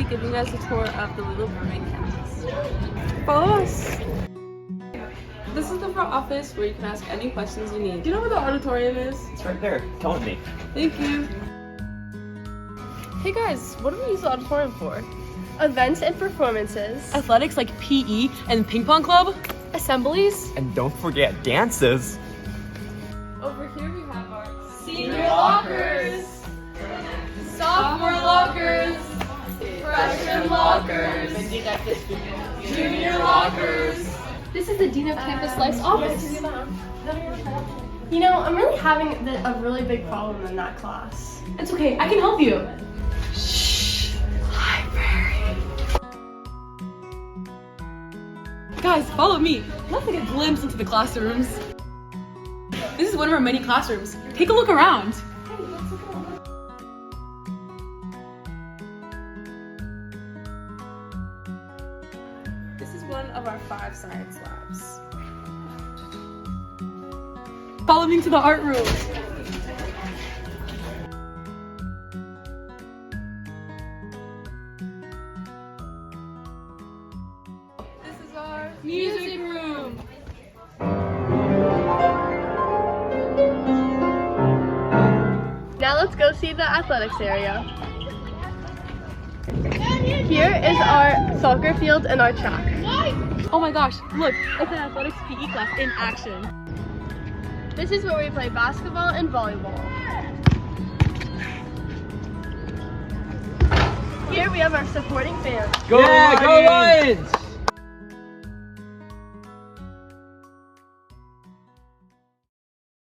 be giving us a tour of the LILA Burbank campus. Follow us! This is the front office where you can ask any questions you need. Do you know where the auditorium is? It's right there. Come with me. Thank you. Hey guys, what do we use the auditorium for? Events and performances. Athletics like PE and ping pong club. Assemblies. And don't forget dances. Over here we have our Senior lockers. Sophomore lockers. Freshman lockers. Junior lockers. This is the Dean of Campus Life's office. You know, I'm really having a really big problem in that class. It's okay, I can help you. Shh. Library. Guys, follow me. Let's take a glimpse into the classrooms. This is one of our many classrooms. Take a look around. This is one of our 5 science labs. Follow me to the art room. This is our music room. Now let's go see the athletics area. Here is our soccer field and our track. Oh my gosh, look, it's an athletics PE class in action. This is where we play basketball and volleyball. Here we have our supporting fans. Go Lions!